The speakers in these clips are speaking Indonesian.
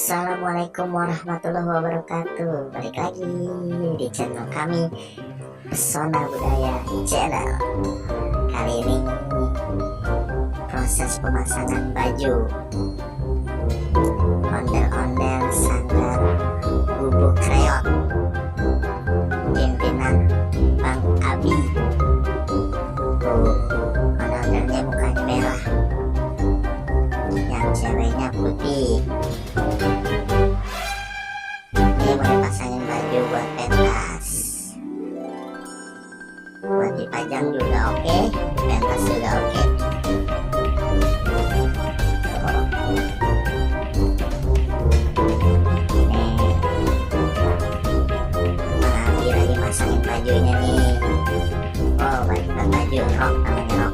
Assalamualaikum warahmatullahi wabarakatuh. Balik lagi di channel kami, Pesona Budaya Channel. Kali ini proses pemasangan baju ondel-ondel sanggar bubuk kreot pimpinan Bang Abi. Ondel-ondelnya mukanya merah, yang ceweknya putih. Ini mau dipasangin baju buat pentas, buat dipajang juga oke, pentas juga oke. Lagi masangin bajunya nih. Oh, bukan baju, rok namanya, rok.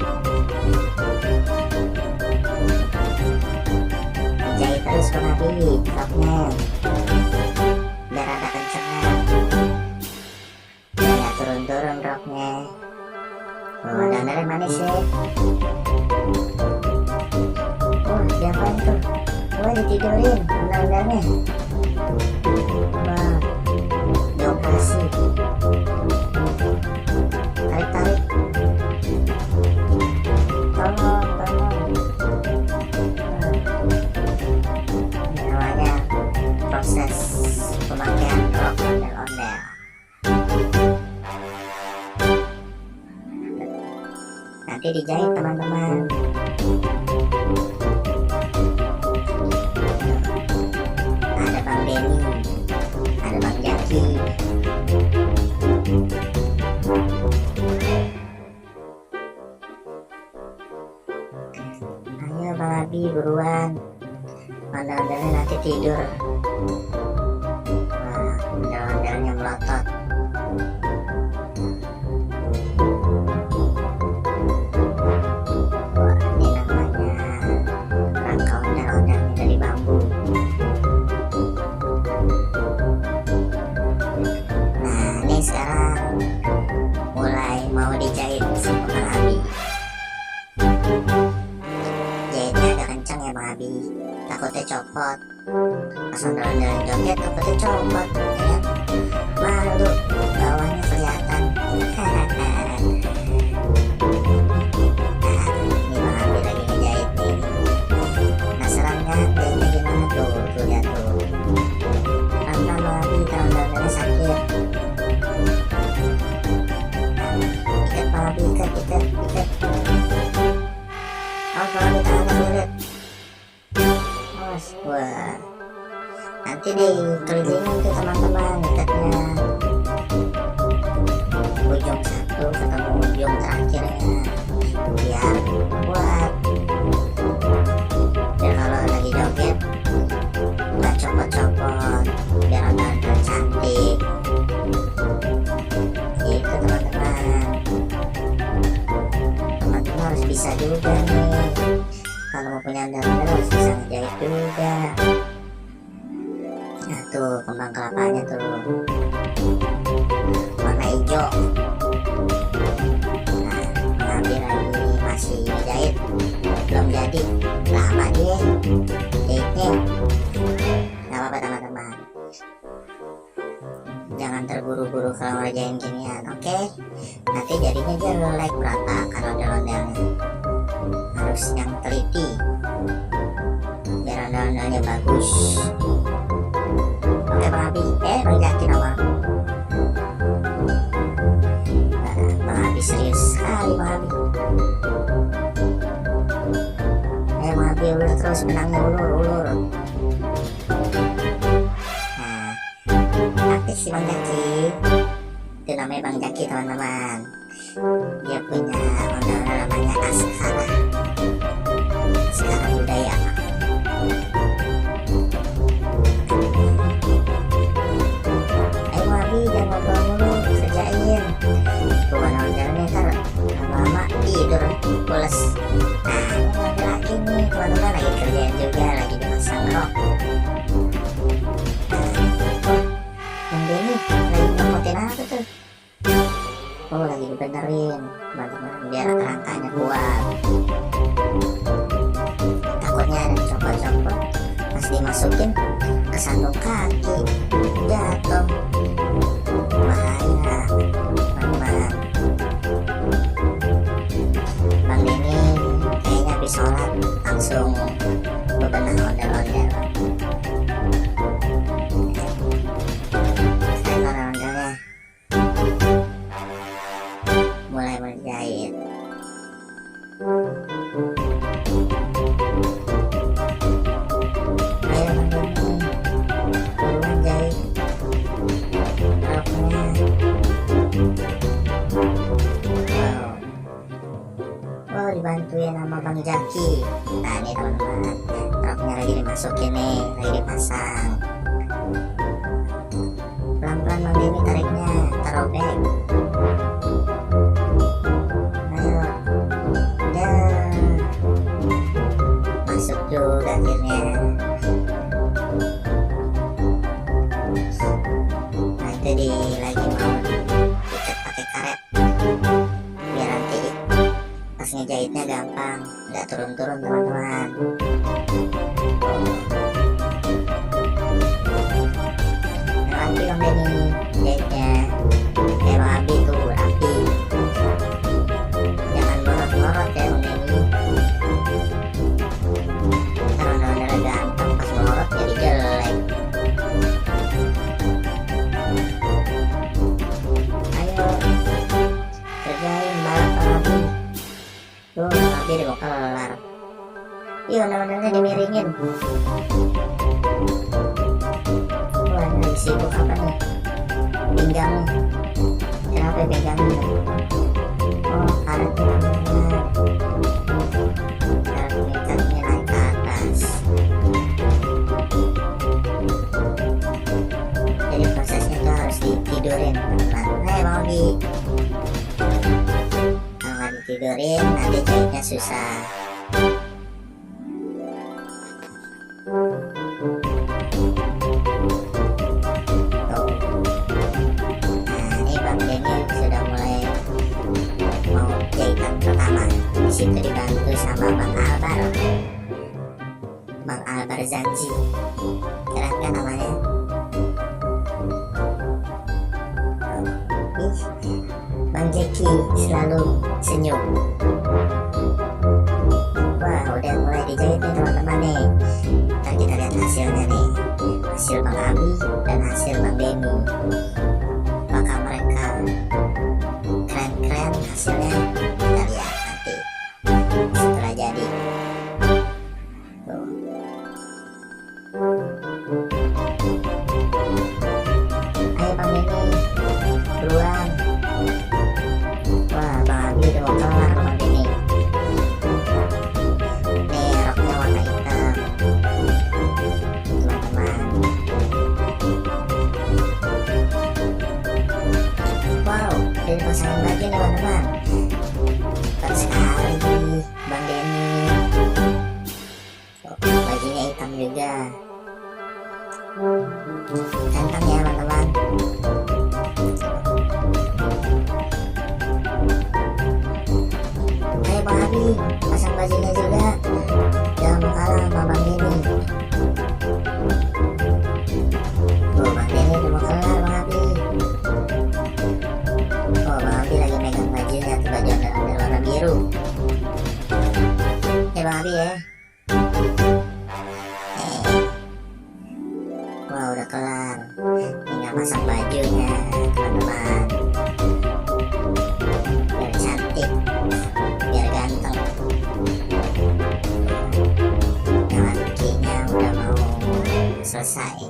Dijahit terus Bang Abi roknya biar ada kencengan, nggak turun-turun roknya. Oh, dananya manis ya. Oh, diapain tuh? Wah, ditidurin ondel-ondelnya. Wah, dioperasi. Tarik-tarik. Tolong. Namanya proses pemakaian rok ondel-ondel. Nanti dijahit teman-teman. Ada Bang Denny, ada Bang Jaki. Ayo Bang Abi buruan, ondel-ondelnya nanti tidur. Wah, ondel-ondelnya melotot. Wah, ini namanya rangka ondel-ondelnya dari bambu. Nah, ini sekarang mulai mau dijahit sama Bang Abi. Jahitnya agak kencang ya Bang Abi, takutnya copot. Pas ondel-ondel joget takutnya copot ya. Malu, bawahnya kelihatan. Ini Bang Abi lagi ngejahit nih. Penasaran kan jahitnya gimana tuh? Tuh lihat tuh. Pelan-pelan Bang Abi, ondel-ondelnya sakit. Ikat Bang Abi, ikat. Oh, Bang Abi tangannya sulit. Wah, nanti dikelilingin tuh teman-teman ikatnya. Ujung satu ketemu ujung terakhirnya, biar kuat. Biar kalau lagi joget nggak copot-copot, biar ondel-ondel cantik. Gitu teman-teman. Teman-teman harus bisa juga nih. Kalau mau punya ondel-ondel harus bisa ngejahit juga. Nah tuh kembang kelapanya tuh warna hijau. Nah, mengambil lagi masih ngejahit, belum jadi, lama dia jahitnya. Gak apa-apa teman-teman, jangan terburu-buru kalau ngerjain ginian, oke? Nanti jadinya jelek berantakan ondel-ondelnya. Harus yang teliti biar ondel-ondelnya bagus. Oke Bang Abi, Bang Jaki nama. Bang Abi serius sekali Bang Abi. Bang Abi ulur terus benangnya, ulur. Nah, aktif si Bang Jaki. Itu namanya Bang Jaki teman-teman. Dia punya ondel-ondel namanya Askara Budaya. Ayo Abi, jangan ngobrol mulu, kerjain. Bukan ondel-ondelnya ntar lama-lama tidur pules. Nah, ini laki nih teman-teman, lagi kerjain juga, lagi dimasang rok. Yang Denny lagi ngemotin apa tuh? Oh, lagi dibenerin teman-teman biar rangkanya kuat. Takutnya ada copot-copot pas dimasukin kesandung kaki, jatuh, bahaya teman-teman. Bang Denny kayaknya habis sholat langsung bebenah ondel-ondel. Sekarang ondel-ondelnya mulai menjahit. Ayo Bang Denny, buruan jahit roknya. Wow, dibantuin sama Bang Jaki. Nah ini teman-teman, roknya lagi dimasukin nih, lagi dipasang. Pelan-pelan Bang Denny tariknya, terobek. Ayo, udah masuk juga akhirnya. Nah itu lagi mau diikat pakai karet biar nanti pas ngejahitnya gampang, nggak turun-turun teman-teman. Rapi Bang Denny jahitnya, kayak Bang Abi tuh rapi. Jangan melorot-melorot ya Bang Denny. Ntar ondel-ondelnya ganteng, pas melorot jadi jelek. Ayo kerjain balap Bang Abi. Tuh Bang Abi udah mau kelar. Iya ondel-ondelnya dimiringin. Wah ini lagi sibuk apa nih? Pinggangnya. Kenapa pinggangnya? Oh karetnya teman-teman. Karet pengikatnya naik ke atas. Jadi prosesnya tuh harus ditidurin teman-teman. Bang Abi, kalau nggak ditidurin nanti jahitnya susah. Tuh. Nah ini Bang Denny sudah mulai mau jahitan pertama. Di situ dibantu sama Bang Albar, Bang Albar Zanzi. Keren kan namanya? Ih, Bang Jeki selalu senyum. Wah udah mulai dijahit nih teman-teman nih. Ntar kita lihat hasilnya nih, hasil Bang Abi dan hasil Bang Denny. Apakah mereka keren-keren hasilnya? Kita lihat nanti setelah jadi. Tuh. Ayo Bang Denny, buruan. Wah Bang Abi udah mau kelar Bang Denny. Nih roknya warna hitam teman-teman. Wow udah dipasangin lagi nih teman-teman. Cepat sekali Bang Denny. Oh, bajunya hitam juga. Ganteng ya teman-teman. Ayo Bang Abi, pasang bajunya juga. Jangan mau kalah sama Bang Denny. Tuh Bang Denny udah mau kelar Bang Abi. Oh Bang Abi lagi megang bajunya tuh, baju ondel-ondel warna biru. Bang Abi ya. Wah udah kelar. Tinggal pasang bajunya teman-teman. Biar cantik, biar ganteng. Yang lakinya udah mau selesai.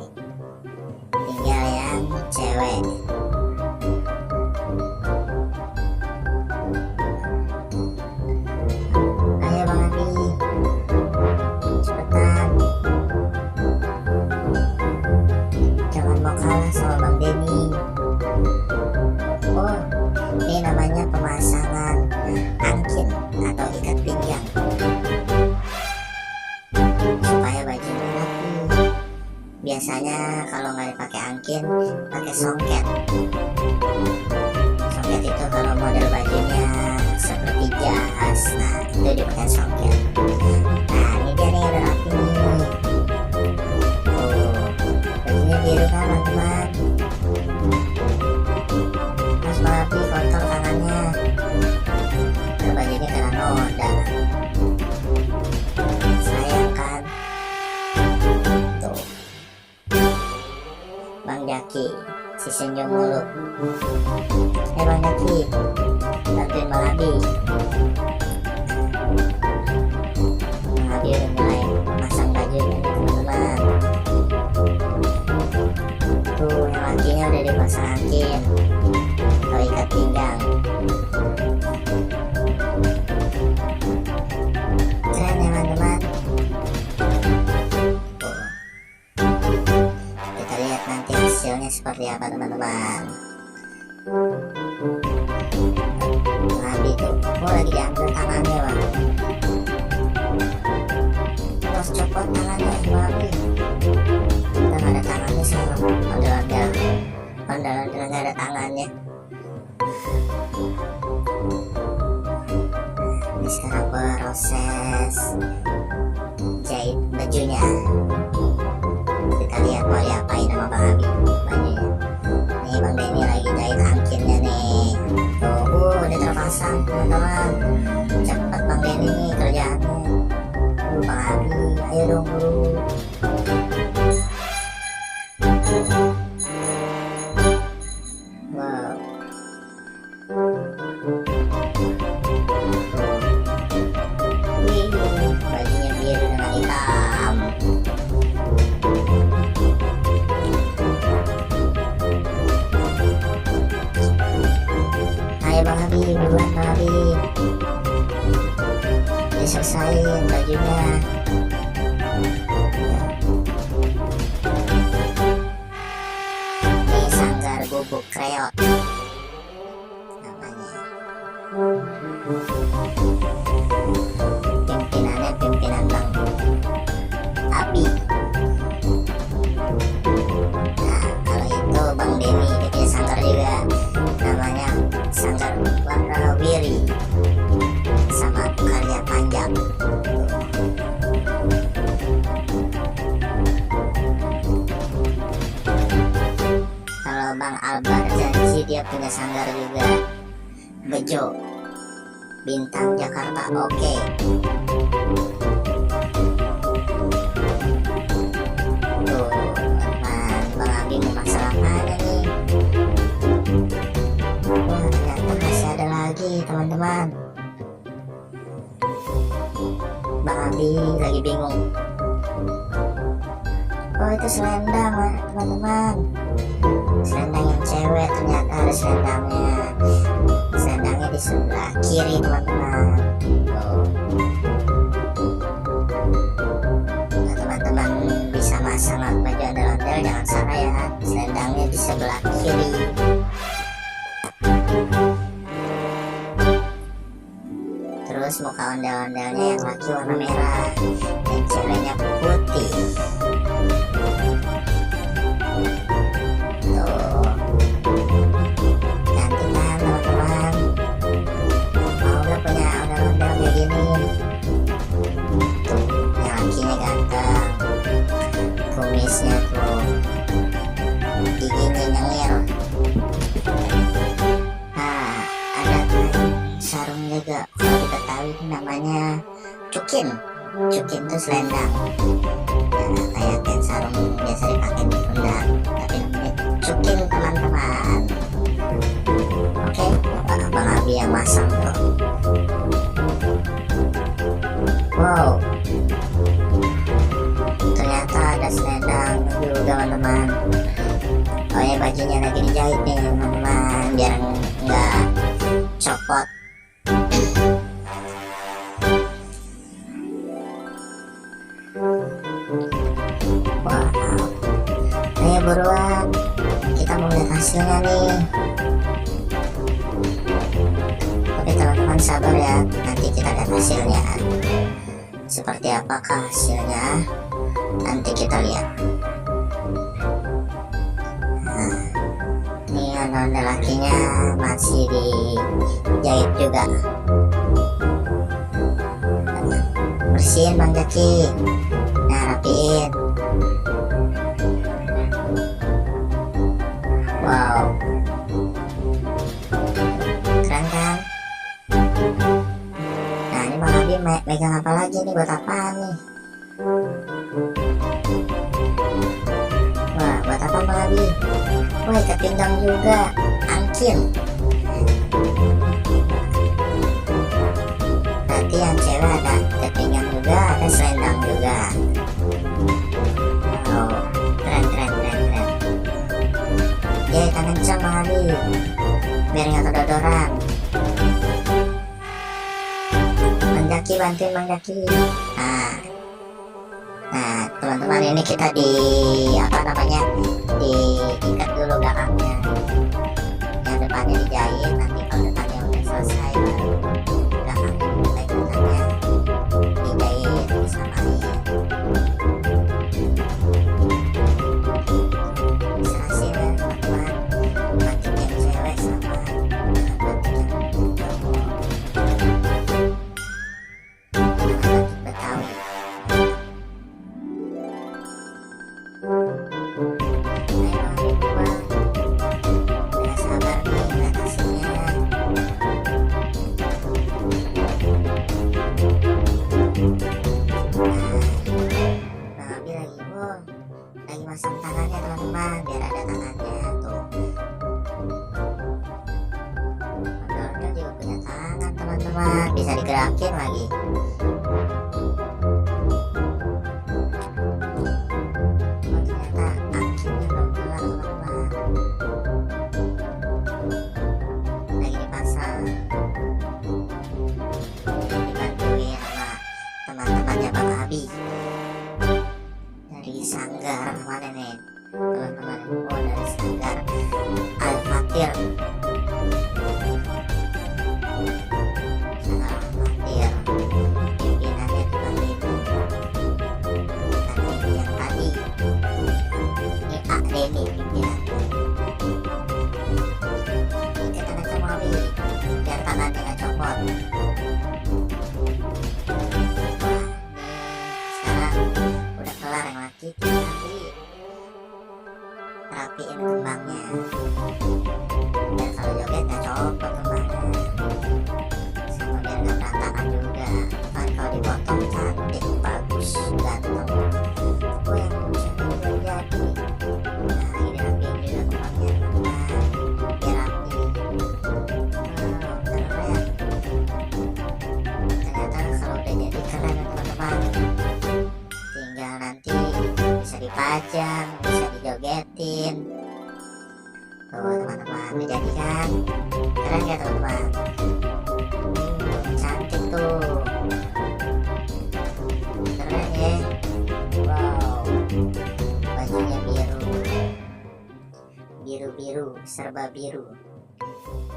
Tinggal yang cewek. Ayo Bang Abi, cepetan. Jangan mau kalah sama Bang Denny. Oh, ini namanya pemasangan angkin atau ikat pinggang supaya bajunya rapi. Biasanya kalau nggak dipakai angkin, pakai songket. Songket itu kalau model bajunya seperti jas, nah itu dipakai songket. Nah ini dia nih udah rapi nih. Oh, Jaki si senyum mulu. Bang Jaki, bantuin Bang Abi. Bang Abi udah mulai masang bajunya nih teman-teman. Tuh yang lakinya udah dipasangin atau ikat pinggang. Keren ya teman-teman. Kita lihat nanti hasilnya seperti apa teman-teman. Nabi tuh lagi diambil tangannya bang. Terus copot tangannya Nabi. Udah gak ada tangannya sih, ondel-ondel gak ada tangannya. Ini sekarang proses jahit bajunya. Kita lihat mau diapain sama Bang Abi bajunya. Nih Bang Denny lagi jahit angkinnya nih. Tuh udah terpasang teman-teman. Cepet Bang Denny nih kerjaannya. Bang Abi ayo dong buru. Wow. Wih, bajunya biru dengan hitam. Ayo Bang Abi, buruan Bang Abi. Diselesain bajunya. Ini sanggar bubuk kreot namanya. Pimpinannya pimpinan Bang Abi. Nah kalau itu Bang Denny dia punya sanggar juga, namanya sanggar Warrawiri sama karya panjang. Kalau Bang Albar janji dia punya sanggar juga, Bejo Bintang Jakarta. Oke. Tuh teman, Bang Abi mau masalah mana nih? Wah ternyata masih ada lagi teman-teman. Bang Abi lagi bingung. Oh itu selendang teman-teman. Selendang yang cewek, ternyata ada selendangnya. Selendangnya di sebelah kiri teman-teman. Nah, teman-teman bisa masang baju ondel-ondel, jangan salah ya, selendangnya di sebelah kiri. Terus muka ondel-ondelnya yang laki warna merah, yang ceweknya putih. Kumisnya tuh giginya nyengir. Nah ada sarung juga, kalau kita tahu itu namanya cukin. Cukin tuh selendang ya, kayak sarung biasa dipakai di pundak, tapi namanya cukin teman-teman. Oke, Bang Abi yang masang tuh. Wow, ternyata ada selendang juga teman-teman. Oh ya bajunya lagi dijahit nih teman-teman, biar nggak copot. Wow, ayo buruan, kita mau lihat hasilnya nih. Oke teman-teman sabar ya, nanti kita lihat hasilnya. Seperti apakah hasilnya? Nanti kita lihat. Nah, ini ondel lakinya masih dijahit juga. Bersihin Bang Jaki. Nah rapiin. Wow, keren kan? Nah ini Bang Abi megang apa lagi nih, buat apa nih? Wah, buat apa Bang Abi? Wah, ikat pinggang juga, angkin. Berarti yang cewek ada ikat pinggang juga, ada selendang juga. Oh, keren. Jahitan kencang Bang Abi, biar nggak kedodoran. Bang Jaki, bantuin Bang Jaki. Nah teman-teman, ini kita diikat dulu belakangnya, yang depannya dijahit. Nanti kalau depannya udah selesai baru belakangnya mulai ikatannya dijahit, disamain. Serasi ya teman-teman, batik yang cewek sama batik yang cowok, batik Betawi. Lagi masang tangannya teman-teman, biar ada tangannya tuh. Motornya juga punya tangan teman-teman, bisa digerakin lagi. Oh, ternyata angkinnya belum kelar teman-teman, lagi dipasang. Dibantuin sama teman-temannya Bang Abi dari Sanggar. Mana nih teman-teman? Oh, dari Sanggar Al-Fatir. Sanggar Al-Fatir, pimpinannya Bang Denny. Bukan Denny yang tadi, ini Ak Denny pimpinannya. Iketan aja Bang Abi, biar tangannya nggak copot. Gitu nanti rapiin kembangnya, dan kalau joget nggak copot kembangnya, sama biar nggak berantakan juga. Kan kalau dipotong cantik, bagus, ganteng. Oh, yang bisa juga jadi. Nah, ini rapiin juga kembangnya teman-teman, biar rapi. Wow, keren. Ternyata kalau udah jadi keren ya teman-teman, tinggal nanti bisa dipajang, bisa dijogetin. Tuh teman-teman, udah jadi kan? Keren gak teman-teman? Cantik tuh, keren ya. Wow, bajunya biru, serba biru.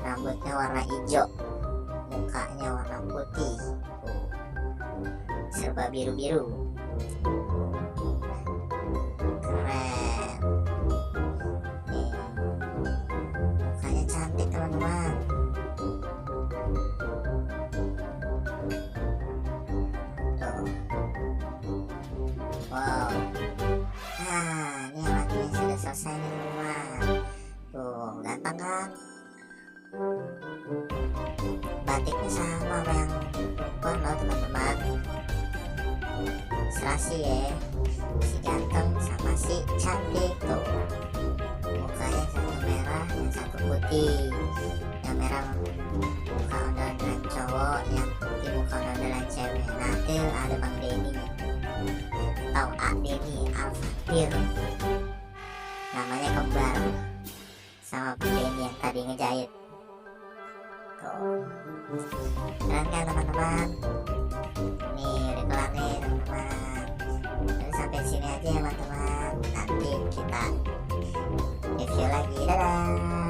Rambutnya warna hijau, mukanya warna putih. Serba biru. Keren nih, mukanya cantik teman-teman. Tuh. Wow, nah ini alatnya sudah selesai nih teman-teman. Tuh, ganteng kan? Batiknya sama sama yang perempuan loh teman-teman. Serasi ya, si ganteng sama si cantik tuh. Mukanya yang satu merah, yang satu putih. Yang merah muka ondel-ondelan cowok, yang putih muka ondel-ondelan cewek. Nanti ada Bang Denny atau Ak Denny Al-Fatir, namanya kembar sama Bang Denny yang tadi ngejahit tuh. Keren kan teman-teman? Nih udah kelar nih teman-teman. Jadi sampai sini aja ya teman-teman. Nanti kita review lagi. Dadah.